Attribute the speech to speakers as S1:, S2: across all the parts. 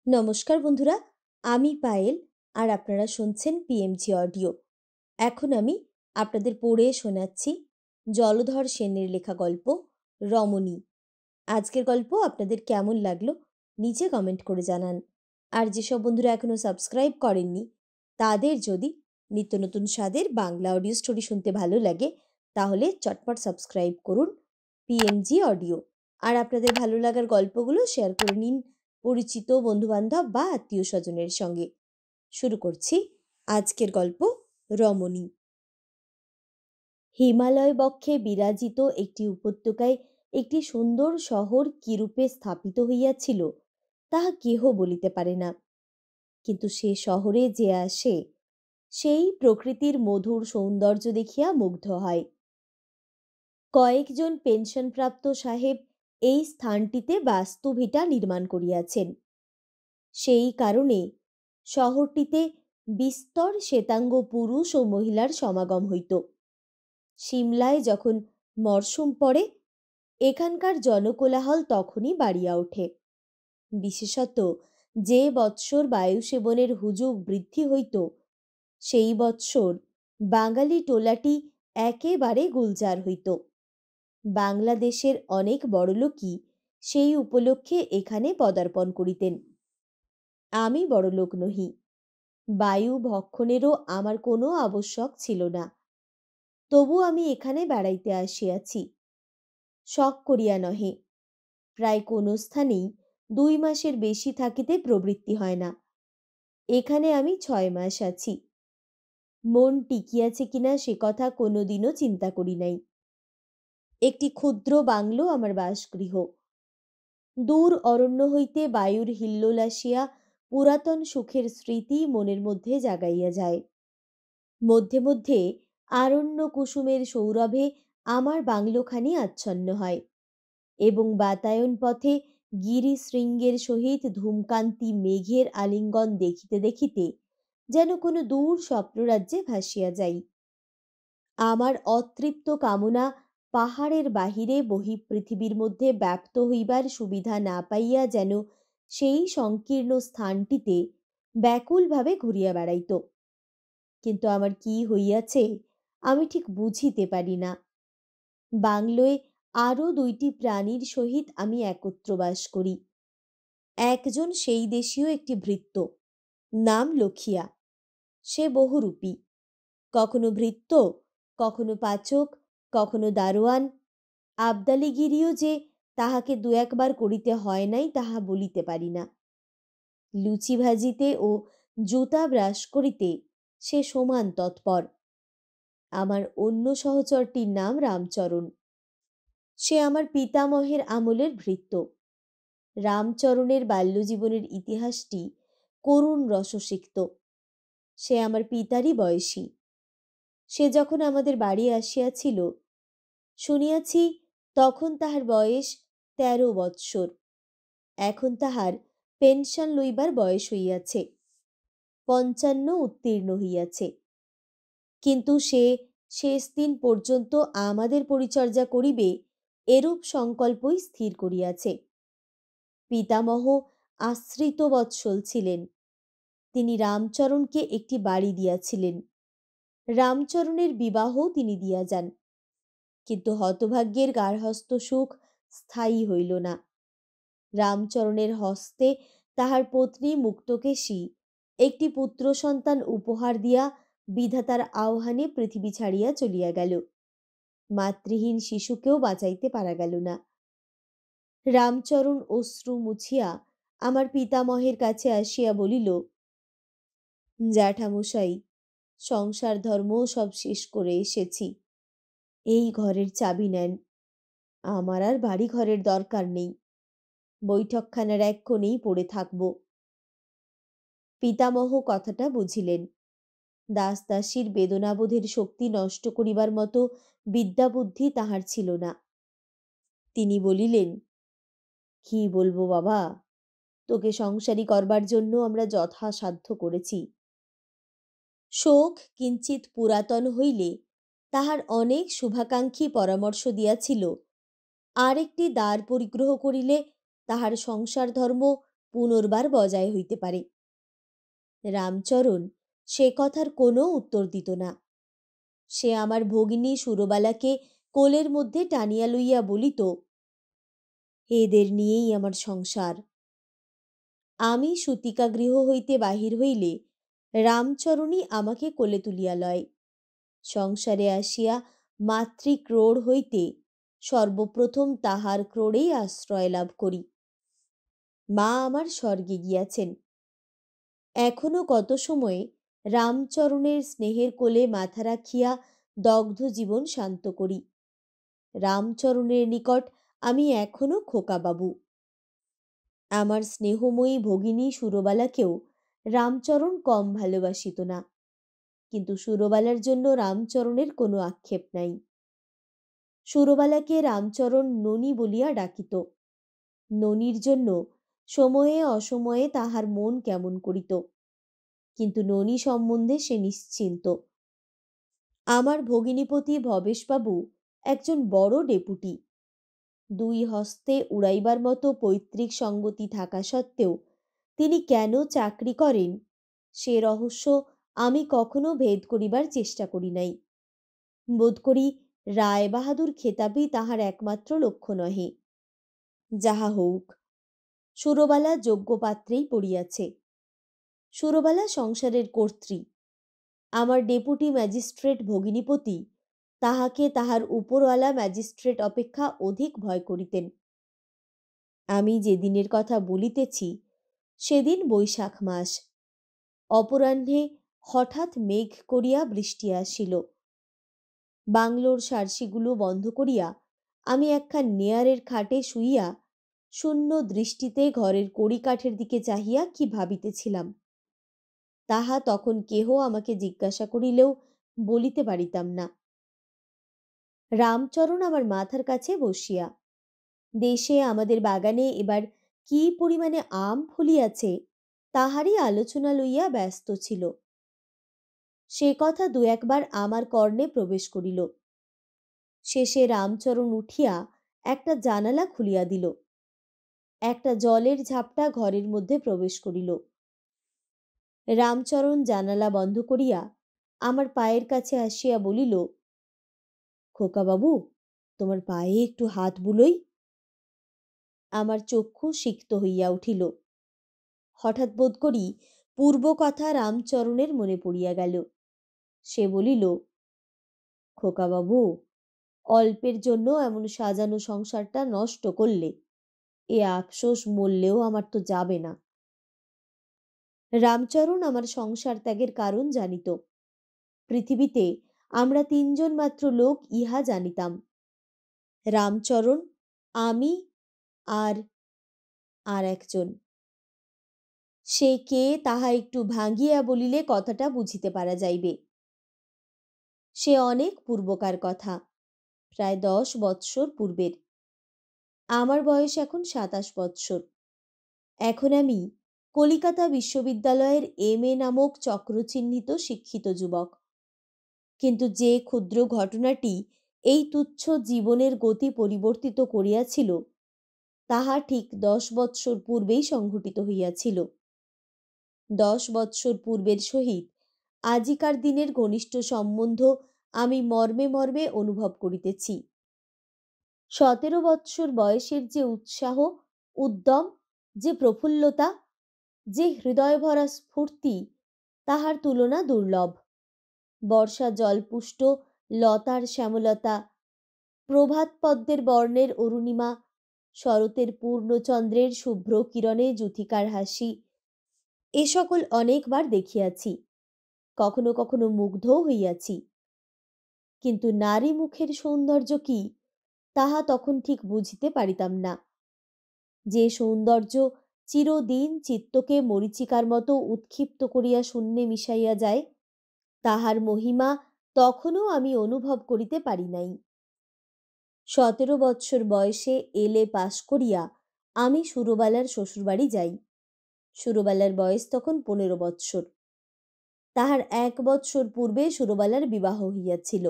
S1: নমস্কার বন্ধুরা, আমি পায়েল আর আপনারা শুনছেন পিএমজি অডিও। এখন আমি আপনাদের পড়ে শোনাচ্ছি জলধর সেনের লেখা গল্প রমণী। আজকের গল্প আপনাদের কেমন লাগলো নিচে কমেন্ট করে জানান। আর যেসব বন্ধুরা এখনও সাবস্ক্রাইব করেননি তাদের যদি নিত্য নতুন স্বাদের বাংলা অডিও স্টোরি শুনতে ভালো লাগে তাহলে চটপট সাবস্ক্রাইব করুন পিএমজি অডিও। আর আপনাদের ভালো লাগার গল্পগুলো শেয়ার করে নিন পরিচিত বন্ধুবান্ধব বা আত্মীয় স্বজনের সঙ্গে। শুরু করছি আজকের গল্প রমণী। হিমালয় বক্ষে বিরাজিত একটি উপত্যকায় একটি সুন্দর শহর কিরূপে স্থাপিত হইয়াছিল তাহা কেহ বলিতে পারে না। কিন্তু সে শহরে যে আসে সেই প্রকৃতির মধুর সৌন্দর্য দেখিয়া মুগ্ধ হয়। কয়েকজন পেনশনপ্রাপ্ত সাহেব এই স্থানটিতে বাস্তুভিটা নির্মাণ করিয়াছেন। সেই কারণে শহরটিতে বিস্তর শ্বেতাঙ্গ পুরুষ ও মহিলার সমাগম হইত। সিমলায় যখন মরশুম পড়ে এখানকার জনকোলাহল তখনই বাড়িয়া ওঠে। বিশেষত যে বৎসর বায়ু সেবনের হুজুগ বৃদ্ধি হইত সেই বৎসর বাঙালি টোলাটি একেবারে গুলজার হইত। বাংলাদেশের অনেক বড়লোকই সেই উপলক্ষে এখানে পদার্পণ করিতেন। আমি বড়লোক নহি, বায়ু ভক্ষণেরও আমার কোনো আবশ্যক ছিল না, তবু আমি এখানে বেড়াইতে আসিয়াছি। শখ করিয়া নহে। প্রায় কোনো স্থানেই 2 মাসের বেশি থাকিতে প্রবৃত্তি হয় না। এখানে আমি 6 মাস আছি। মন টিকিয়াছে কিনা সে কথা কোনোদিনও চিন্তা করি নাই। একটি ক্ষুদ্র বাংলো আমার বাসগৃহ। দূর অরণ্য হইতে বায়ুর হিল্লোল আসিয়া পুরাতন সুখের স্মৃতি মনের মধ্যে জাগাইয়া যায়। মধ্যে মধ্যে আরণ্য কুসুমের সৌরভে আমার বাংলোখানি আচ্ছন্ন হয় এবং বাতায়ন পথে গিরিশৃঙ্গের সহিত ধূমকান্তি মেঘের আলিঙ্গন দেখিতে দেখিতে যেন কোনো দূর স্বপ্নরাজ্যে ভাসিয়া যাই। আমার অতৃপ্ত কামনা পাহাড়ের বাহিরে বহিঃপৃথিবীর মধ্যে ব্যাপ্ত হইবার সুবিধা না পাইয়া যেন সেই সংকীর্ণ স্থানটিতে ব্যাকুলভাবে ঘুরিয়া বেড়াইত। কিন্তু আমার কি হইয়াছে আমি ঠিক বুঝিতে পারি না। বাংলোয় আরও 2টি প্রাণীর সহিত আমি একত্র বাস করি। একজন সেই দেশীয় একটি ভৃত্য, নাম লখিয়া। সে বহুরূপী, কখনো ভৃত্য, কখনো পাচক, কখনো দারোয়ান। আবদালিগিরিও যে তাহাকে 2-1 বার করিতে হয় নাই তাহা বলিতে পারি না। লুচি ভাজিতে ও জুতা ব্রাশ করিতে সে সমান তৎপর। আমার অন্য সহচরটির নাম রামচরণ। সে আমার পিতামহের আমলের ভৃত্য। রামচরণের বাল্যজীবনের ইতিহাসটি করুণ রসসিক্ত। সে আমার পিতারই বয়সী। সে যখন আমাদের বাড়ি আসিয়াছিল শুনিয়াছি তখন তাহার বয়স 13 বৎসর। এখন তাহার পেনশন লইবার বয়স হইয়াছে, 55 উত্তীর্ণ হইয়াছে। কিন্তু সে শেষ দিন পর্যন্ত আমাদের পরিচর্যা করিবে এরূপ সংকল্পই স্থির করিয়াছে। পিতামহ আশ্রিত বৎসল ছিলেন। তিনি রামচরণকে একটি বাড়ি দিয়াছিলেন। রামচরণের বিবাহও তিনি দিয়া যান। কিন্তু হতভাগ্যের গার্হস্থ্য সুখ স্থায়ী হইল না। রামচরণের হস্তে তাহার পত্নী মুক্তকেশী একটি পুত্র সন্তান উপহার দিয়া বিধাতার আহ্বানে পৃথিবী ছাড়িয়া চলিয়া গেল। মাতৃহীন শিশুকেও বাঁচাইতে পারা গেল না। রামচরণ অশ্রু মুছিয়া আমার পিতামহের কাছে আসিয়া বলিল, জ্যাঠামশাই, সংসার ধর্ম সব শেষ করে এসেছি। এই ঘরের চাবি নেন। আমার আর বাড়ি ঘরের দরকার নেই। বৈঠকখানার এক কোণেই পড়ে থাকব। পিতামহ কথাটা বুঝিলেন। দাস দাসীর বেদনাবোধের শক্তি নষ্ট করিবার মতো বিদ্যাবুদ্ধি তাহার ছিল না। তিনি বলিলেন, কি বলবো বাবা, তোকে সংসারী করবার জন্য আমরা যথাসাধ্য করেছি। শোক কিঞ্চিত পুরাতন হইলে তাহার অনেক শুভাকাঙ্ক্ষী পরামর্শ দিয়াছিল, আর একটি দ্বার পরিগ্রহ করিলে তাহার সংসার ধর্ম পুনর্বার বজায় হইতে পারে। রামচরণ সে কথার কোনো উত্তর দিত না। সে আমার ভগিনী সুরবালাকে কোলের মধ্যে টানিয়া লইয়া বলিত, এদের নিয়েই আমার সংসার। আমি সূতিকা গৃহ হইতে বাহির হইলে রামচরণই আমাকে কোলে তুলিয়া লয়। সংসারে আসিয়া মাতৃক্রোড় হইতে সর্বপ্রথম তাহার ক্রোড়েই আশ্রয় লাভ করি। মা আমার স্বর্গে গিয়াছেন। এখনো কত সময়ে রামচরণের স্নেহের কোলে মাথা রাখিয়া দগ্ধ জীবন শান্ত করি। রামচরণের নিকট আমি এখনো খোকাবাবু। আমার স্নেহময়ী ভগিনী সুরবালাকেও রামচরণ কম ভালোবাসিত না, কিন্তু সুরবালার জন্য রামচরণের কোনো আক্ষেপ নাই। সুরবালাকে রামচরণ ননী বলিয়া ডাকিত। ননীর জন্য সময়ে অসময়ে তাহার মন কেমন করিত, কিন্তু ননী সম্বন্ধে সে নিশ্চিন্ত। আমার ভগিনীপতি ভবেশবাবু একজন বড় ডেপুটি। দুই হস্তে উড়াইবার মতো পৈতৃক সঙ্গতি থাকা সত্ত্বেও তিনি কেন চাকরি করেন সে রহস্য আমি কখনো ভেদ করিবার চেষ্টা করি নাই। বোধ করি রায়বাহাদুর খেতাবই তাহার একমাত্র লক্ষ্য নহে। যাহা হউক, সুরবালা যোগ্য পাত্রেই পড়িয়াছে। সুরবালা সংসারের কর্ত্রী। আমার ডেপুটি ম্যাজিস্ট্রেট ভগিনীপতি তাহাকে তাহার উপরওয়ালা ম্যাজিস্ট্রেট অপেক্ষা অধিক ভয় করিতেন। আমি যেদিনের কথা বলিতেছি সেদিন বৈশাখ মাস। অপরাহ্নে হঠাৎ মেঘ করিয়া বৃষ্টি আসিল। বাংলোর সার্সিগুলো বন্ধ করিয়া আমি একখান নেয়ারের খাটে শুইয়া শূন্য দৃষ্টিতে ঘরের কড়িকাঠের দিকে চাহিয়া কি ভাবিতেছিলাম তাহা তখন কেহ আমাকে জিজ্ঞাসা করিলেও বলিতে পারিতাম না। রামচরণ আমার মাথার কাছে বসিয়া দেশে আমাদের বাগানে এবার কি পরিমাণে আম ফলিয়াছে তাহারই আলোচনা লইয়া ব্যস্ত ছিল। সে কথা দু একবার আমার কর্ণে প্রবেশ করিল। শেষে রামচরণ উঠিয়া একটা জানালা খুলিয়া দিল। একটা জলের ঝাপটা ঘরের মধ্যে প্রবেশ করিল। রামচরণ জানালা বন্ধ করিয়া আমার পায়ের কাছে আসিয়া বলিল, খোকাবাবু, তোমার পায়ে একটু হাত বুলোই। আমার চক্ষু সিক্ত হইয়া উঠিল। হঠাৎ বোধ করি পূর্ব কথা রামচরণের মনে পড়িয়া গেল। সে বলিল, খোকাবাবু, অল্পের জন্য এমন সাজানো সংসারটা নষ্ট করলে। এ আফসোস মরলেও আমার তো যাবে না। রামচরণ আমার সংসার ত্যাগের কারণ জানিত। পৃথিবীতে আমরা তিনজন মাত্র লোক ইহা জানিতাম, রামচরণ, আমি আর আর একজন। সে কে তাহা একটু ভাঙিয়া বলিলে কথাটা বুঝিতে পারা যাইবে। সে অনেক পূর্বকার কথা, প্রায় 10 বৎসর পূর্বের। আমার বয়স এখন 27 বৎসর। এখন আমি কলিকাতা বিশ্ববিদ্যালয়ের এম.এ নামক চক্রচিহ্নিত শিক্ষিত যুবক। কিন্তু যে ক্ষুদ্র ঘটনাটি এই তুচ্ছ জীবনের গতি পরিবর্তিত করিয়াছিল তাহা ঠিক 10 বৎসর পূর্বেই সংঘটিত হইয়াছিল। 10 বৎসর পূর্বের সহিত আজিকার দিনের ঘনিষ্ঠ সম্বন্ধ আমি মর্মে মর্মে অনুভব করিতেছি। 17 বৎসর বয়সের যে উৎসাহ, উদ্যম, যে প্রফুল্লতা, যে হৃদয় ভরা স্ফূর্তি, তাহার তুলনা দুর্লভ। বর্ষা জলপুষ্ট লতার শ্যামলতা, প্রভাত পদ্মের বর্ণের অরুণিমা, শরতের পূর্ণচন্দ্রের শুভ্র কিরণে যূথিকার হাসি, এ সকল অনেকবার দেখিয়াছি, কখনো কখনো মুগ্ধও হইয়াছি। কিন্তু নারী মুখের সৌন্দর্য কি তাহা তখন ঠিক বুঝিতে পারিতাম না। যে সৌন্দর্য চিরদিন চিত্তকে মরীচিকার মতো উৎক্ষিপ্ত করিয়া শূন্যে মিশাইয়া যায়, তাহার মহিমা তখনও আমি অনুভব করিতে পারি নাই। 17 বৎসর বয়সে এলে পাশ করিয়া আমি সুরবালার শ্বশুরবাড়ি যাই। সুরবালার বয়স তখন 15 বৎসর। তাহার 1 বৎসর পূর্বে সুরবালার বিবাহ হইয়াছিল।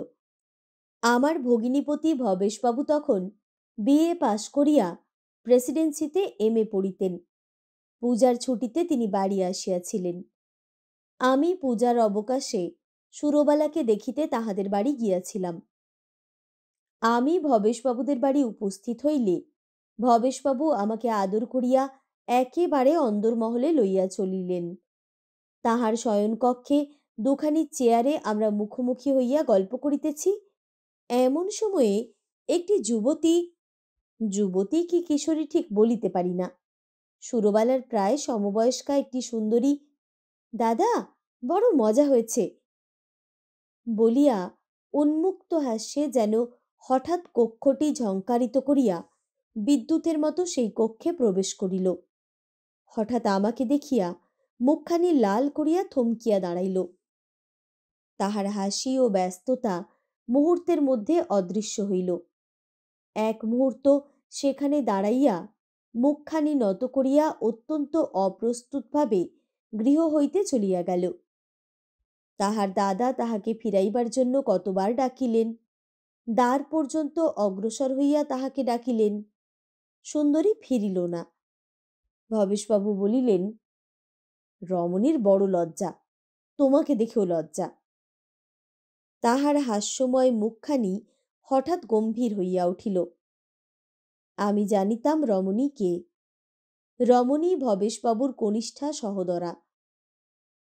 S1: আমার ভগিনীপতি ভবেশবাবু তখন বিএ পাশ করিয়া প্রেসিডেন্সিতে এম.এ পড়িতেন। পূজার ছুটিতে তিনি বাড়ি আসিয়াছিলেন। আমি পূজার অবকাশে সুরবালাকে দেখিতে তাহাদের বাড়ি গিয়াছিলাম। আমি ভবেশবাবুদের বাড়ি উপস্থিত হইলে ভবেশবাবু আমাকে আদর করিয়া একেবারে অন্দরমহলে লইয়া চলিলেন। তাহার শয়নকক্ষে দুখানি চেয়ারে আমরা মুখোমুখি হইয়া গল্প করিতেছি, এমন সময়ে একটি যুবতী কি কিশোরী ঠিক বলিতে পারি না, সুরবালার প্রায় সমবয়স্কা একটি সুন্দরী, দাদা বড় মজা হয়েছে বলিয়া উন্মুক্ত হাস্যে যেন হঠাৎ কক্ষটি ঝংকারিত করিয়া বিদ্যুতের মতো সেই কক্ষে প্রবেশ করিল। হঠাৎ আমাকে দেখিয়া মুখখানি লাল করিয়া থমকিয়া দাঁড়াইল। তাহার হাসি ও ব্যস্ততা মুহূর্তের মধ্যে অদৃশ্য হইল। এক মুহূর্ত সেখানে দাঁড়াইয়া মুখখানি নত করিয়া অত্যন্ত অপ্রস্তুতভাবে গৃহ হইতে চলিয়া গেল। তাহার দাদা তাহাকে ফিরাইবার জন্য কতবার ডাকিলেন, দ্বার পর্যন্ত অগ্রসর হইয়া তাহাকে ডাকিলেন, সুন্দরী ফিরিল না। ভবেশবাবু বলিলেন, রমণীর বড় লজ্জা, তোমাকে দেখেও লজ্জা। তাহার হাস্যময় মুখখানি হঠাৎ গম্ভীর হইয়া উঠিল। আমি জানিতাম রমণী কে। রমণী ভবেশবাবুর কনিষ্ঠা সহোদরা।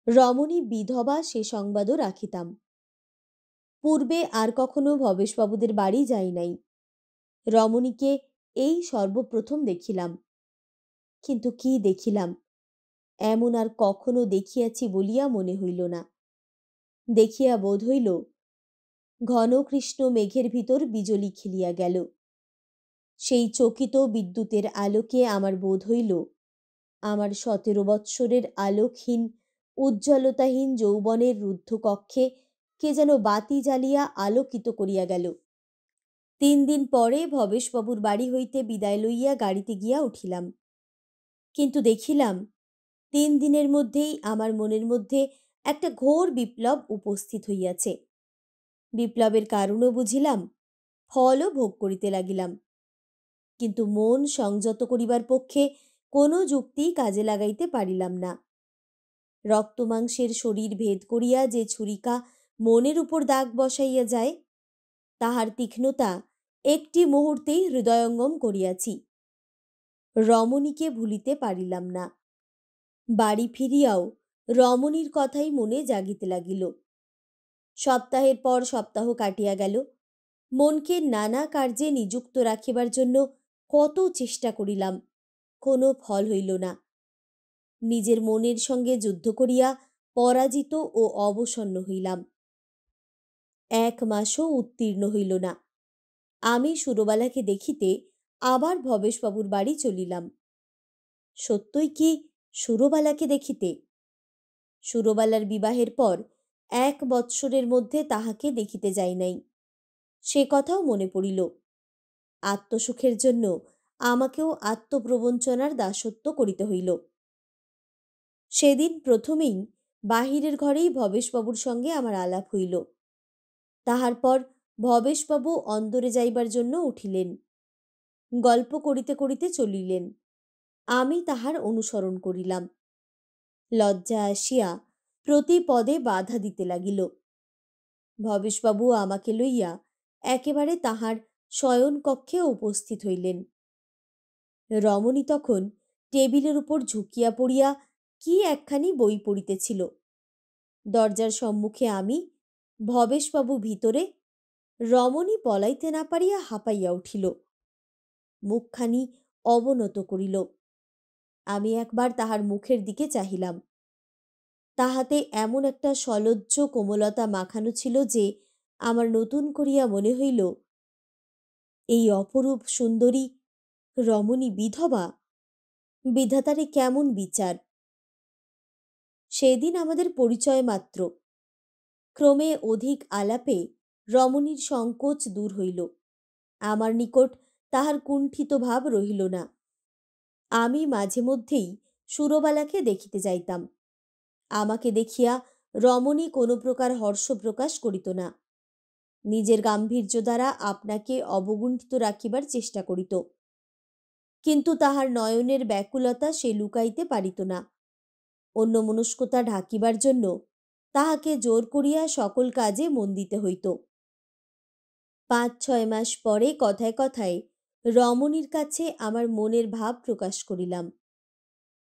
S1: রমণী বিধবা সে সংবাদও রাখিতাম। পূর্বে আর কখনো ভবেশবাবুদের বাড়ি যাই নাই। রমণীকে এই সর্বপ্রথম দেখিলাম। কিন্তু কি দেখিলাম, এমন আর কখনো দেখিয়াছি বলিয়া মনে হইল না। দেখিয়া বোধ হইল ঘন কৃষ্ণ মেঘের ভিতর বিজলি খেলিয়া গেল। সেই চকিত বিদ্যুতের আলোকে আমার বোধ হইল আমার 17 বৎসরের আলোকহীন উজ্জ্বলতাহীন যৌবনের রুদ্ধ কক্ষে কে যেন বাতি জ্বালিয়া আলোকিত করিয়া গেল। 3 দিন পরে ভবেশবাবুর বাড়ি হইতে বিদায় লইয়া গাড়িতে গিয়া উঠিলাম। কিন্তু দেখিলাম 3 দিনের মধ্যেই আমার মনের মধ্যে একটা ঘোর বিপ্লব উপস্থিত হইয়াছে। বিপ্লবের কারণও বুঝিলাম, ফলও ভোগ করিতে লাগিলাম। কিন্তু মন সংযত করিবার পক্ষে কোনো যুক্তি কাজে লাগাইতে পারিলাম না। রক্তমাংসের শরীর ভেদ করিয়া যে ছুরিকা মনের উপর দাগ বসাইয়া যায়, তাহার তীক্ষ্ণতা একটি মুহূর্তেই হৃদয়ঙ্গম করিয়াছি। রমণীকে ভুলিতে পারিলাম না। বাড়ি ফিরিয়াও রমণীর কথাই মনে জাগিতে লাগিল। সপ্তাহের পর সপ্তাহ কাটিয়া গেল। মনকে নানা কার্যে নিযুক্ত রাখিবার জন্য কত চেষ্টা করিলাম, কোনো ফল হইল না। নিজের মনের সঙ্গে যুদ্ধ করিয়া পরাজিত ও অবসন্ন হইলাম। 1 মাসও উত্তীর্ণ হইল না। আমি সুরবালাকে দেখিতে আবার ভবেশবাবুর বাড়ি চলিলাম। সত্যই কি সুরবালাকে দেখিতে? সুরবালার বিবাহের পর 1 বৎসরের মধ্যে তাহাকে দেখিতে যাই নাই, সে কথাও মনে পড়িল। আত্মসুখের জন্য আমাকেও আত্মপ্রবঞ্চনার দাসত্ব করিতে হইল। সেদিন প্রথমেই বাহিরের ঘরেই ভবেশবাবুর সঙ্গে আমার আলাপ হইল। তাহার পর ভবেশবাবু অন্দরে যাইবার জন্য উঠিলেন। গল্প করিতে করিতে চলিলেন। আমি তাহার অনুসরণ করিলাম। লজ্জা আসিয়া প্রতি পদে বাধা দিতে লাগিল। ভবেশবাবু আমাকে লইয়া একেবারে তাহার শয়নকক্ষে উপস্থিত হইলেন। রমণী তখন টেবিলের উপর ঝুঁকিয়া পড়িয়া কি একখানি বই পড়িতেছিল। দরজার সম্মুখে আমি, ভবেশবাবু ভিতরে। রমণী পলাইতে না পারিয়া হাঁপাইয়া উঠিল, মুখখানি অবনত করিল। আমি একবার তাহার মুখের দিকে চাহিলাম। তাহাতে এমন একটা সলজ্জ কোমলতা মাখানো ছিল যে আমার নতুন করিয়া মনে হইল, এই অপরূপ সুন্দরী রমণী বিধবা, বিধাতারে কেমন বিচার! সেদিন আমাদের পরিচয় মাত্র। ক্রমে অধিক আলাপে রমণীর সংকোচ দূর হইল। আমার নিকট তাহার কুণ্ঠিত ভাব রহিল না। আমি মাঝে মধ্যেই সুরবালাকে দেখিতে যাইতাম। আমাকে দেখিয়া রমণী কোনো প্রকার হর্ষ প্রকাশ করিত না। নিজের গাম্ভীর্য দ্বারা আপনাকে অবগুণ্ঠিত রাখিবার চেষ্টা করিত। কিন্তু তাহার নয়নের ব্যাকুলতা সে লুকাইতে পারিত না। অন্যমনস্কতা ঢাকিবার জন্য তাহাকে জোর করিয়া সকল কাজে মন দিতে হইত। ৫-৬ মাস পরে কথায় কথায় রমণীর কাছে আমার মনের ভাব প্রকাশ করিলাম।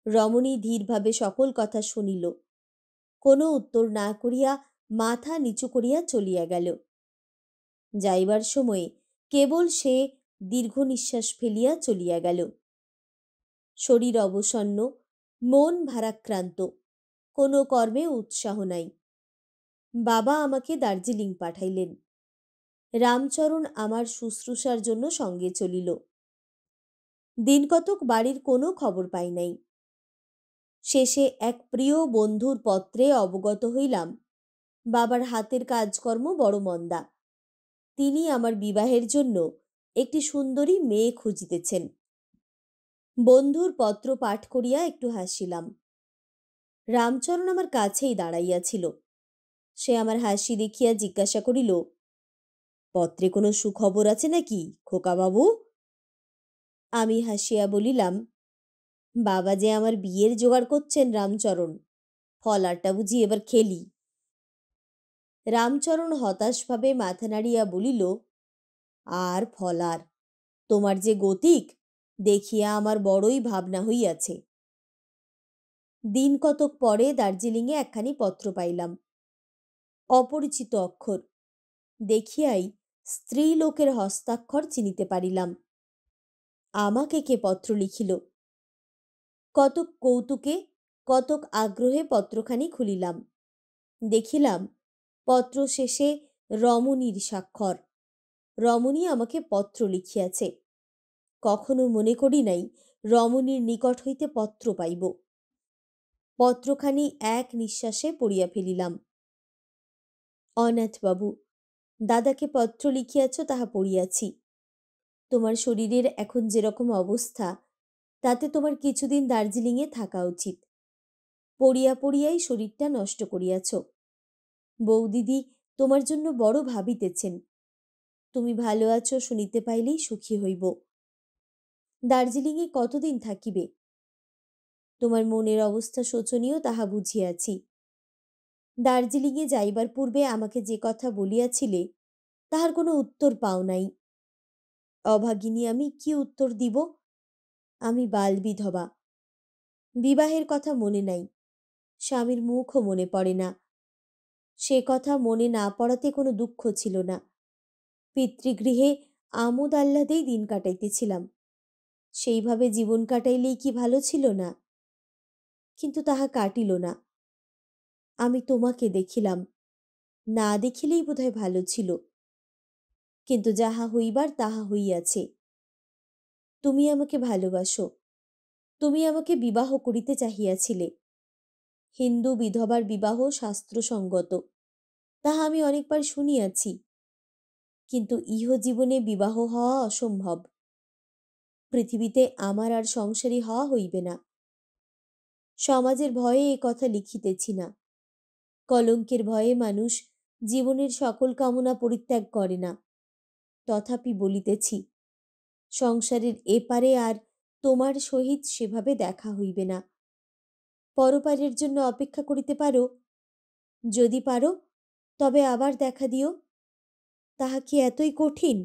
S1: রমণী ধীরভাবে সকল কথা শুনিল। কোনো উত্তর না করিয়া মাথা নিচু করিয়া চলিয়া গেল। যাইবার সময় কেবল সে দীর্ঘ নিঃশ্বাস ফেলিয়া চলিয়া গেল। শরীর অবসন্ন, মন ভারাক্রান্ত, কোনো কর্মে উৎসাহ নাই। বাবা আমাকে দার্জিলিং পাঠাইলেন। রামচরণ আমার শুশ্রূষার জন্য সঙ্গে চলিল। দিন কতক বাড়ির কোনো খবর পাই নাই। শেষে এক প্রিয় বন্ধুর পত্রে অবগত হইলাম বাবার হাতের কাজকর্ম বড় মন্দা। তিনি আমার বিবাহের জন্য একটি সুন্দরী মেয়ে খুঁজিতেছেন। বন্ধুর পত্র পাঠ করিয়া একটু হাসিলাম। রামচরণ আমার কাছেই দাঁড়াইয়াছিল। সে আমার হাসি দেখিয়া জিজ্ঞাসা করিল, পত্রে কোনো সুখবর আছে নাকি খোকাবাবু? আমি হাসিয়া বলিলাম, বাবা যে আমার বিয়ের জোগাড় করছেন রামচরণ, ফলারটা বুঝি এবার খেলি। রামচরণ হতাশভাবে মাথা নাড়িয়া বলিল, আর ফলার, তোমার যে গতিক দেখিয়া আমার বড়ই ভাবনা হইয়াছে। দিন কতক পরে দার্জিলিংয়ে একখানি পত্র পাইলাম। অপরিচিত অক্ষর দেখিয়াই স্ত্রী লোকের হস্তাক্ষর চিনিতে পারিলাম। আমাকে কে পত্র লিখিল? কতক কৌতুকে, কতক আগ্রহে পত্রখানি খুলিলাম। দেখিলাম পত্র শেষে রমণীর স্বাক্ষর। রমণী আমাকে পত্র লিখিয়াছে। কখনো মনে করি নাই রমণীর নিকট হইতে পত্র পাইব। পত্রখানি এক নিঃশ্বাসে পড়িয়া ফেলিলাম। অনাথবাবু, দাদাকে পত্র লিখিয়াছ তাহা পড়িয়াছি। তোমার শরীরের এখন যেরকম অবস্থা, তাতে তোমার কিছুদিন দার্জিলিংয়ে থাকা উচিত। পড়িয়া পড়িয়াই শরীরটা নষ্ট করিয়াছ। বৌদিদি তোমার জন্য বড় ভাবিতেছেন। তুমি ভালো আছো শুনিতে পাইলেই সুখী হইব। দার্জিলিংয়ে কতদিন থাকিবে? তোমার মনের অবস্থা শোচনীয় তাহা বুঝিয়াছি। দার্জিলিংয়ে যাইবার পূর্বে আমাকে যে কথা বলিয়াছিলে তাহার কোনো উত্তর পাও নাই। অভাগিনী আমি কি উত্তর দিব? আমি বাল বিধবা। বিবাহের কথা মনে নাই, স্বামীর মুখও মনে পড়ে না। সে কথা মনে না পড়াতে কোনো দুঃখ ছিল না। পিতৃগৃহে আমোদ আহ্লাদেই দিন কাটাইতেছিলাম। সেইভাবে জীবন কাটাইলেই কি ভালো ছিল না? কিন্তু তাহা কাটিল না। আমি তোমাকে দেখিলাম, না দেখিলেই বোধহয় ভালো ছিল। কিন্তু যাহা হইবার তাহা হইয়াছে। তুমি আমাকে ভালোবাসো। তুমি আমাকে বিবাহ করিতে চাহিয়াছিলে। হিন্দু বিধবার বিবাহ শাস্ত্রসঙ্গত, তাহা আমি অনেকবার শুনিয়াছি। কিন্তু ইহজীবনে বিবাহ হওয়া অসম্ভব। পৃথিবীতে আমার আর সংসারী হওয়া হইবে না। সমাজের ভয়ে এ কথা লিখিতেছি না। কলঙ্কের ভয়ে মানুষ জীবনের সকল কামনা পরিত্যাগ করে না। তথাপি বলিতেছি, সংসারের এপারে আর তোমার সহিত সেভাবে দেখা হইবে না। পরপারের জন্য অপেক্ষা করিতে পারো? যদি পারো তবে আবার দেখা দিও। তাহা কি এতই কঠিন?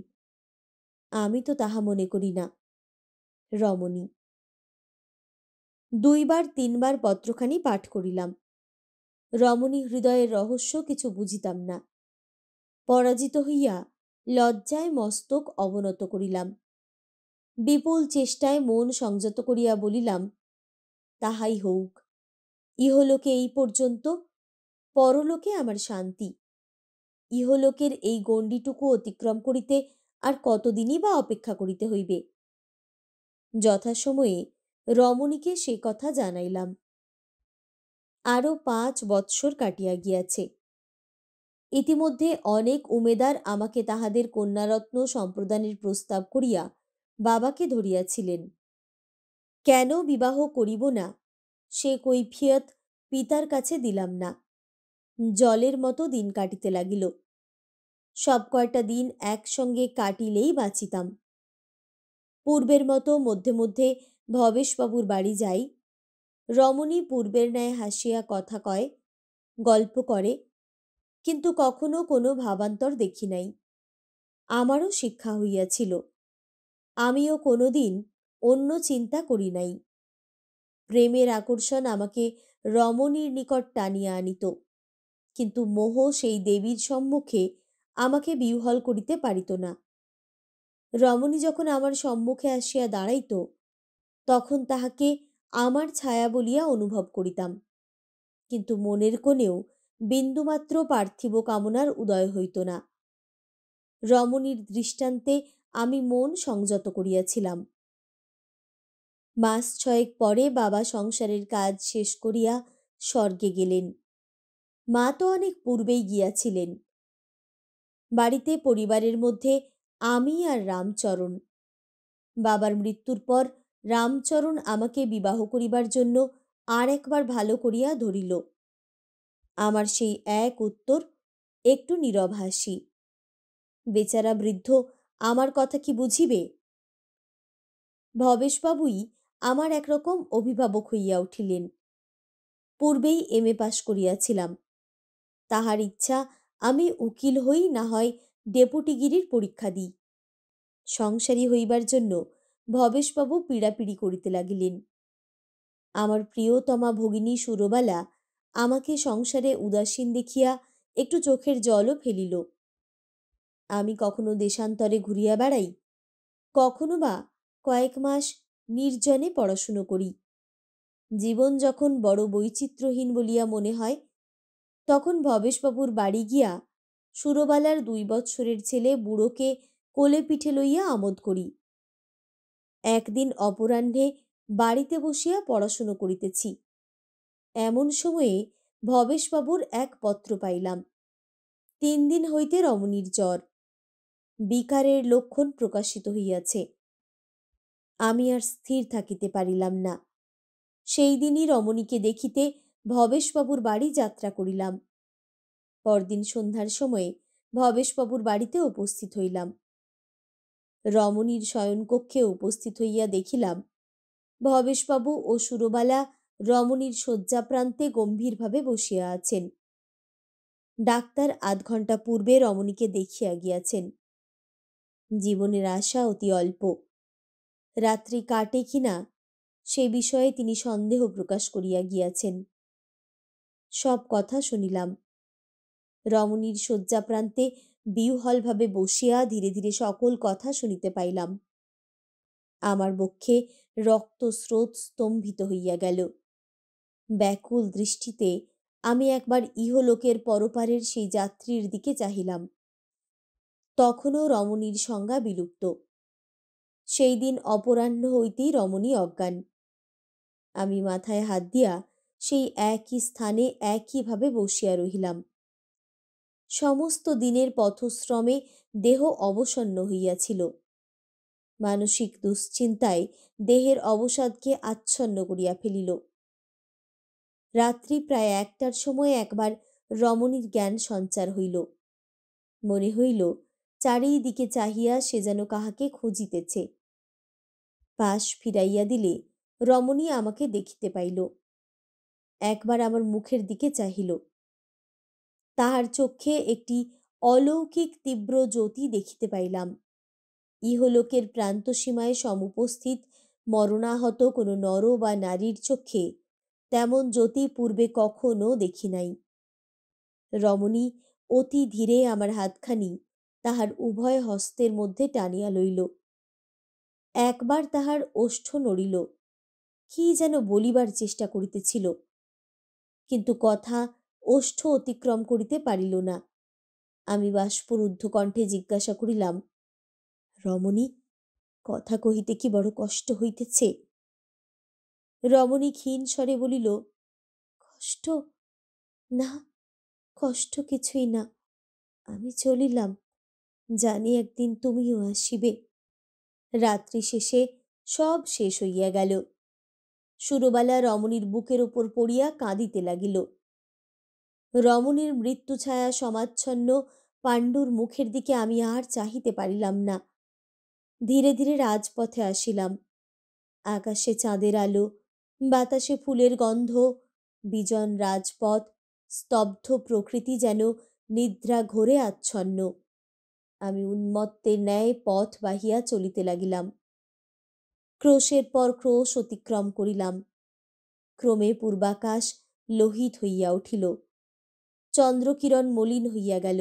S1: আমি তো তাহা মনে করি না। রমণী। 2-3 বার পত্রখানি পাঠ করিলাম। রমণী হৃদয়ের রহস্য কিছু বুঝিতাম না। পরাজিত হইয়া লজ্জায় মস্তক অবনত করিলাম। বিপুল চেষ্টায় মন সংযত করিয়া বলিলাম, তাহাই হউক। ইহলোকে এই পর্যন্ত, পরলোকে আমার শান্তি। ইহলোকের এই গণ্ডিটুকু অতিক্রম করিতে আর কতদিনই বা অপেক্ষা করিতে হইবে? যথাসময়ে রমণীকে সে কথা জানাইলাম। আরও 5 বৎসর কাটিয়া গিয়াছে। ইতিমধ্যে অনেক উমেদার আমাকে তাহাদের কন্যারত্ন সম্প্রদানের প্রস্তাব করিয়া বাবাকে ধরিয়াছিলেন। কেন বিবাহ করিব না সে কৈফিয়ত পিতার কাছে দিলাম না। জলের মতো দিন কাটিতে লাগিল। সব কয়টা দিন একসঙ্গে কাটিলেই বাঁচিতাম। পূর্বের মতো মধ্যে মধ্যে ভবেশবাবুর বাড়ি যাই। রমণী পূর্বের ন্যায় হাসিয়া কথা কয়, গল্প করে, কিন্তু কখনো কোনো ভাবান্তর দেখি নাই। আমারও শিক্ষা হইয়াছিল, আমিও কোনোদিন অন্য চিন্তা করি নাই। প্রেমের আকর্ষণ আমাকে রমণীর নিকট টানিয়া আনিত, কিন্তু মোহ সেই দেবীর সম্মুখে আমাকে বিহ্বল করিতে পারিত না। রমণী যখন আমার সম্মুখে আসিয়া দাঁড়াইত, তখন তাহাকে আমার ছায়া বলিয়া অনুভব করিতাম, কিন্তু মনের কোণেও বিন্দুমাত্র পার্থিব কামনার উদয় হইত না। রমণীর দৃষ্টান্তে আমি মন সংযত করিয়াছিলাম। মাস 6 পরে বাবা সংসারের কাজ শেষ করিয়া স্বর্গে গেলেন। মা তো অনেক পূর্বেই গিয়াছিলেন। বাড়িতে পরিবারের মধ্যে আমি আর রামচরণ। বাবার মৃত্যুর পর রামচরণ আমাকে বিবাহ করিবার জন্য আর একবার ভালো করিয়া ধরিল। আমার সেই এক উত্তর, একটু নীরব হাসি। বেচারা বৃদ্ধ আমার কথা কি বুঝিবে? ভবেশবাবুই আমার একরকম অভিভাবক হইয়া উঠিলেন। পূর্বেই এম.এ. পাশ করিয়াছিলাম। তাহার ইচ্ছা আমি উকিল হই, না হয় ডেপুটিগিরির পরীক্ষা দিই। সংসারী হইবার জন্য ভবেশবাবু পীড়াপিড়ি করিতে লাগিলেন। আমার প্রিয়তমা ভগিনী সুরবালা আমাকে সংসারে উদাসীন দেখিয়া একটু চোখের জলও ফেলিল। আমি কখনো দেশান্তরে ঘুরিয়া বেড়াই, কখনো বা কয়েক মাস নির্জনে পড়াশুনো করি। জীবন যখন বড় বৈচিত্র্যহীন বলিয়া মনে হয়, তখন ভবেশবাবুর বাড়ি গিয়া সুরবালার 2 বৎসরের ছেলে বুড়োকে কোলে পিঠে লইয়া আমোদ করি। একদিন অপরাহ্নে বাড়িতে বসিয়া পড়াশুনো করিতেছি, এমন সময়ে ভবেশবাবুর এক পত্র পাইলাম। 3 দিন হইতে রমণীর জ্বর, বিকারের লক্ষণ প্রকাশিত হইয়াছে। আমি আর স্থির থাকিতে পারিলাম না। সেই দিনই রমণীকে দেখিতে ভবেশবাবুর বাড়ি যাত্রা করিলাম। পরদিন সন্ধ্যার সময়ে ভবেশবাবুর বাড়িতে উপস্থিত হইলাম। রমণীর শয়নকক্ষে উপস্থিত হইয়া দেখিলাম ভবেশবাবু ও সুরবালা রমণীর শয্যাপ্রান্তে গম্ভীরভাবে বসিয়া আছেন। ডাক্তার আধ ঘণ্টা পূর্বে রমণীকে দেখিয়া গিয়াছেন। জীবনের আশা অতি অল্প, রাত্রি কাটে কিনা সে বিষয়ে তিনি সন্দেহ প্রকাশ করিয়া গিয়াছেন। সব কথা শুনিলাম। রমণীর শয্যাপ্রান্তে বিহ্বলভাবে বসিয়া ধীরে ধীরে সকল কথা শুনিতে পাইলাম। আমার বক্ষে রক্তস্রোত স্তম্ভিত হইয়া গেল। ব্যাকুল দৃষ্টিতে আমি একবার ইহলোকের পরপারের সেই যাত্রীর দিকে চাহিলাম। তখনও রমণীর সংজ্ঞা বিলুপ্ত। সেই দিন অপরাহ্ন হইতেই রমণী অজ্ঞান। আমি মাথায় হাত দিয়া সেই একই স্থানে একইভাবে বসিয়া রহিলাম। সমস্ত দিনের পথশ্রমে দেহ অবসন্ন হইয়াছিল। মানসিক দুশ্চিন্তায় দেহের অবসাদকে আচ্ছন্ন করিয়া ফেলিল। রাত্রি প্রায় 1টার সময় একবার রমণীর জ্ঞান সঞ্চার হইল। মনে হইল চারিদিকে চাহিয়া সে যেন কাহাকে খুঁজিতেছে। পাশ ফিরাইয়া দিলে রমণী আমাকে দেখিতে পাইল। একবার আমার মুখের দিকে চাহিল। তাহার চক্ষে একটি অলৌকিক তীব্র জ্যোতি দেখিতে পাইলাম। ইহলোকের প্রান্তসীমায় সমুপস্থিত মরণাহত কোনো নর বা নারীর চক্ষে তেমন জ্যোতি পূর্বে কখনো দেখি নাই। রমণী অতি ধীরে আমার হাতখানি তাহার উভয় হস্তের মধ্যে টানিয়া লইল। একবার তাহার ওষ্ঠ নড়িল, কি যেন বলিবার চেষ্টা করিতেছিল, কিন্তু কথা ওষ্ঠ অতিক্রম করিতে পারিল না। আমি বাষ্পরুদ্ধ কণ্ঠে জিজ্ঞাসা করিলাম, রমণী, কথা কহিতে কি বড় কষ্ট হইতেছে? রমণী ক্ষীণ স্বরে বলিল, কষ্ট? না, কষ্ট কিছুই না। আমি চলিলাম, জানি একদিন তুমিও আসিবে। রাত্রি শেষে সব শেষ হইয়া গেল। সুরবালা রমণীর বুকের উপর পড়িয়া কাঁদিতে লাগিল। রমণীর মৃত্যু ছায়া সমাচ্ছন্ন পাণ্ডুর মুখের দিকে আমি আর চাহিতে পারিলাম না। ধীরে ধীরে রাজপথে আসিলাম। আকাশে চাঁদের আলো, বাতাসে ফুলের গন্ধ, বিজন রাজপথ, স্তব্ধ প্রকৃতি যেন নিদ্রা ঘোরে আচ্ছন্ন। আমি উন্মত্তের ন্যায় পথ বাহিয়া চলিতে লাগিলাম। ক্রোশের পর ক্রোশ অতিক্রম করিলাম। ক্রমে পূর্বাকাশ লোহিত হইয়া উঠিল। চন্দ্রকিরণ মলিন হইয়া গেল।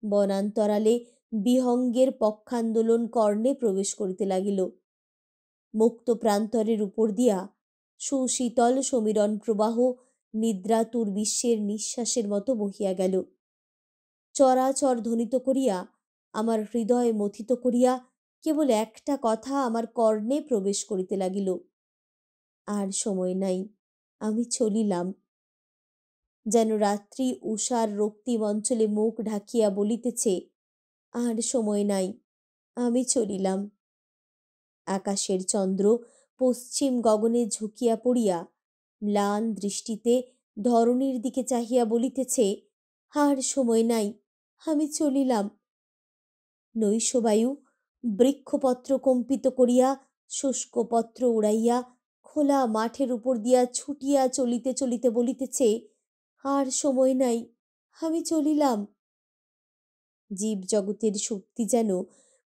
S1: বনান্তরালে বিহঙ্গের পক্ষান্দোলন কর্ণে প্রবেশ করিতে লাগিল। মুক্ত প্রান্তরের উপর দিয়া সুশীতল সমীরণ প্রবাহ নিদ্রাতুর বিশ্বের নিঃশ্বাসের মতো বহিয়া গেল। চরাচর ধ্বনিত করিয়া, আমার হৃদয় মথিত করিয়া কেবল একটা কথা আমার কর্ণে প্রবেশ করিতে লাগিল, আর সময় নাই, আমি চলিলাম। যেন রাত্রি উষার রক্তিম অঞ্চলে মুখ ঢাকিয়া বলিতেছে, আর সময় নাই, আমি চলিলাম। আকাশের চন্দ্র পশ্চিম গগনে ঝুঁকিয়া পড়িয়া ম্লান দৃষ্টিতে ধরণীর দিকে চাহিয়া বলিতেছে, আর সময় নাই, আমি চলিলাম। নৈশবায়ু বৃক্ষপত্র কম্পিত করিয়া শুষ্ক পত্র উড়াইয়া খোলা মাঠের উপর দিয়া ছুটিয়া চলিতে চলিতে বলিতেছে, আর সময় নাই, আমি চলিলাম। জীব জগতের শক্তি যেন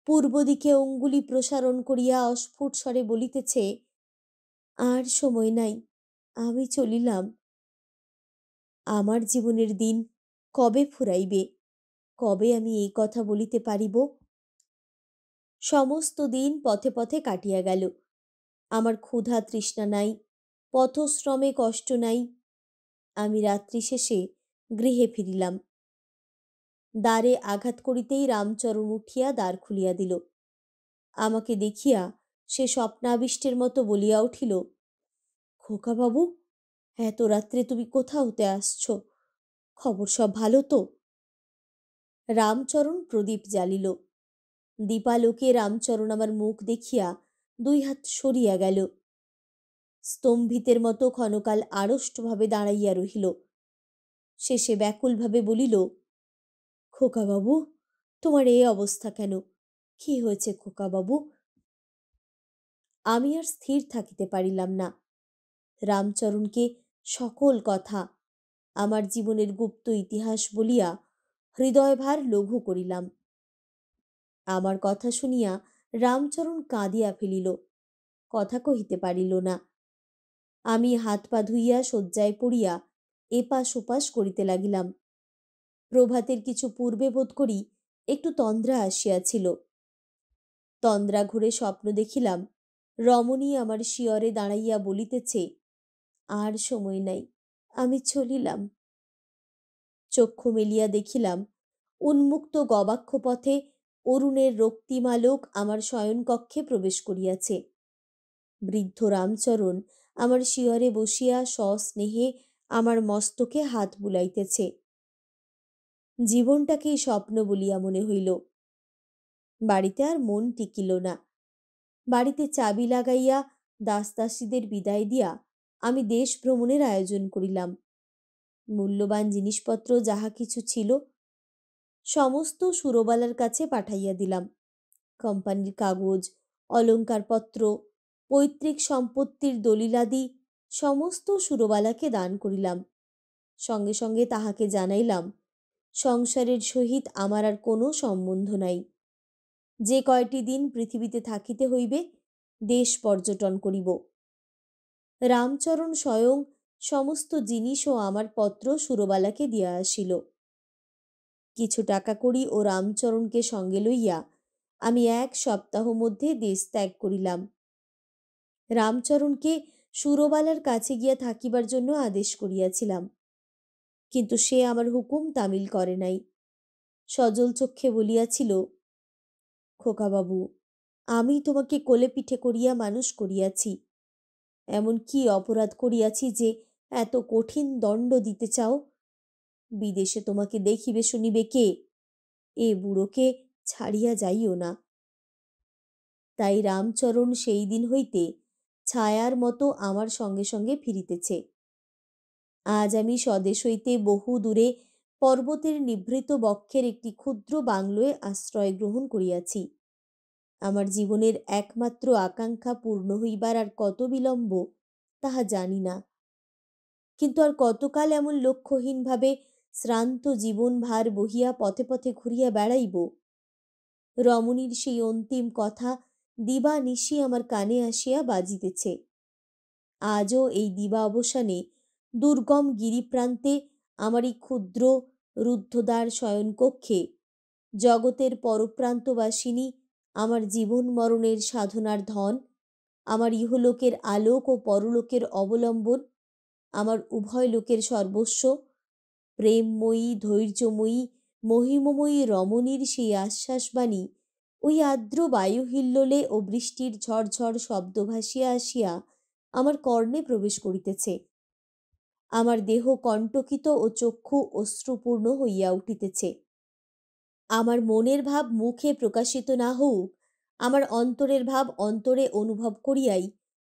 S1: পূর্ব দিকে অঙ্গুলি প্রসারণ করিয়া অস্ফুট স্বরে বলিতেছে, আর সময় নাই, আমি চলিলাম। আমার জীবনের দিন কবে ফুরাইবে? কবে আমি এই কথা বলিতে পারিব? সমস্ত দিন পথে পথে কাটিয়া গেল। আমার ক্ষুধা তৃষ্ণা নাই, পথশ্রমে কষ্ট নাই। আমি রাত্রি শেষে গৃহে ফিরিলাম। দ্বারে আঘাত করিতেই রামচরণ উঠিয়া দ্বার খুলিয়া দিল। আমাকে দেখিয়া সে স্বপ্নাবিষ্টের মতো বলিয়া উঠিল, খোকাবাবু, এত রাত্রে তুমি কোথা হতে আসছ? খবর সব ভালো তো? রামচরণ প্রদীপ জ্বালিল। দীপালোকে রামচরণ আমার মুখ দেখিয়া দুই হাত সরিয়া গেল। স্তম্ভিতের মতো ক্ষণকাল আড়ষ্টভাবে দাঁড়াইয়া রহিল। শেষে ব্যাকুলভাবে বলিল, খোকাবাবু, তোমার এই অবস্থা কেন? কি হয়েছে খোকাবাবু? আমি আর স্থির থাকিতে পারিলাম না। রামচরণকে সকল কথা, আমার জীবনের গুপ্ত ইতিহাস বলিয়া হৃদয়ভার লঘু করিলাম। আমার কথা শুনিয়া রামচরণ কাঁদিয়া ফেলিল, কথা কহিতে পারিল না। আমি হাত পা ধুইয়া শয্যায় পড়িয়া এপাশ ওপাশ করিতে লাগিলাম। প্রভাতের কিছু পূর্বে বোধ করি একটু তন্দ্রা আসিয়াছিল। তন্দ্রা ঘুরে স্বপ্ন দেখিলাম, রমণী আমার শিয়রে দাঁড়াইয়া বলিতেছে, আর সময় নাই, আমি চলিলাম। চক্ষু মেলিয়া দেখিলাম, উন্মুক্ত গবাক্ষ পথে অরুণের রক্তিমালোক আমার শয়নকক্ষে প্রবেশ করিয়াছে। বৃদ্ধ রামচরণ আমার শিয়রে বসিয়া সস্নেহে আমার মস্তকে হাত বুলাইতেছে। জীবনটাকেই স্বপ্ন বলিয়া মনে হইল। বাড়িতে আর মন টিকিল না। বাড়িতে চাবি লাগাইয়া দাসদাসীদের বিদায় দিয়া আমি দেশ ভ্রমণের আয়োজন করিলাম। মূল্যবান জিনিসপত্র যাহা কিছু ছিল সমস্ত সুরবালার কাছে পাঠাইয়া দিলাম। কোম্পানির কাগজ, অলঙ্কারপত্র, পৈতৃক সম্পত্তির দলিলাদি সমস্ত সুরবালাকে দান করিলাম। সঙ্গে সঙ্গে তাহাকে জানাইলাম, সংসারের সহিত আমার আর কোনো সম্বন্ধ নাই। যে কয়টি দিন পৃথিবীতে থাকিতে হইবে, দেশ পর্যটন করিব। রামচরণ স্বয়ং সমস্ত জিনিস ও আমার পত্র সুরবালাকে দিয়া আসিল। কিছু টাকা কড়ি ও রামচরণকে সঙ্গে লইয়া আমি 1 সপ্তাহ মধ্যে দেশ ত্যাগ করিলাম। রামচরণকে সুরবালার কাছে গিয়া থাকিবার জন্য আদেশ করিয়াছিলাম, কিন্তু সে আমার হুকুম তামিল করে নাই। সজল চক্ষে বলিয়াছিল, খোকাবাবু, আমি তোমাকে কোলে পিঠে করিয়া মানুষ করিয়াছি। এমন কি অপরাধ করিয়াছি যে এত কঠিন দণ্ড দিতে চাও? বিদেশে তোমাকে দেখিবে শুনিবে কে? এ বুড়োকে ছাড়িয়া যাইও না। তাই রামচরণ সেই দিন হইতে ছায়ার মতো আমার সঙ্গে সঙ্গে ফিরিতেছে। আজ আমি স্বদেশ হইতে বহু দূরে পর্বতের নিভৃত বক্ষের একটি ক্ষুদ্র বাংলোয় আশ্রয় গ্রহণ করিয়াছি। আমার জীবনের একমাত্র আকাঙ্ক্ষা পূর্ণ হইবার আর কত বিলম্ব তাহা জানি না, কিন্তু আর কতকাল এমন লক্ষ্যহীনভাবে শ্রান্ত জীবন ভার বহিয়া পথে পথে ঘুরিয়া বেড়াইব। রমণীর সেই অন্তিম কথা দিবানিশি আমার কানে আসিয়া বাজিতেছে। আজও এই দিবা অবসানে দুর্গম গিরিপ্রান্তে আমার এই ক্ষুদ্র রুদ্ধদ্বার শয়নকক্ষে জগতের পরপ্রান্তবাসিনী, আমার জীবন মরণের সাধনার ধন, আমার ইহলোকের আলোক ও পরলোকের অবলম্বন, আমার উভয় লোকের সর্বস্ব, প্রেমময়ী ধৈর্যময়ী মহিমময়ী রমণীর সেই আশ্বাসবাণী ওই আর্দ্র বায়ুহিল্লোলে ও বৃষ্টির ঝড়ঝড় শব্দ ভাসিয়া আসিয়া আমার কর্ণে প্রবেশ করিতেছে। আমার দেহ কণ্টকিত ও চক্ষু অশ্রুপূর্ণ হইয়া উঠিতেছে। আমার মনের ভাব মুখে প্রকাশিত না হোক, আমার অন্তরের ভাব অন্তরে অনুভব করিয়াই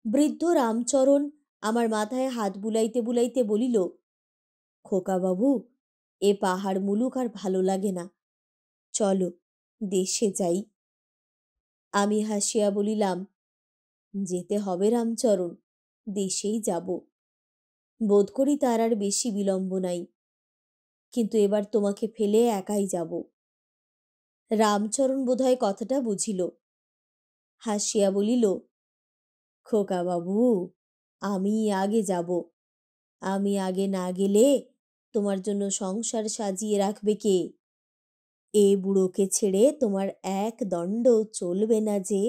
S1: বৃদ্ধ রামচরণ আমার মাথায় হাত বুলাইতে বুলাইতে বলিল, খোকাবাবু, এ পাহাড় মুলুক আর ভালো লাগে না, চলো দেশে যাই। আমি হাসিয়া বলিলাম, যেতে হবে রামচরণ, দেশেই যাব। বোধ করি তার আর বেশি বিলম্ব নাই, কিন্তু এবার তোমাকে ফেলে একাই যাব। রামচরণ বোধহয় কথাটা বুঝিল, হাসিয়া বলিল, খোকাবাবু, আমি আগে যাব। আমি আগে না গেলে তোমার জন্য সংসার সাজিয়ে রাখবে কে? এ বুড়োকে ছেড়ে তোমার এক দণ্ড চলবে না যে।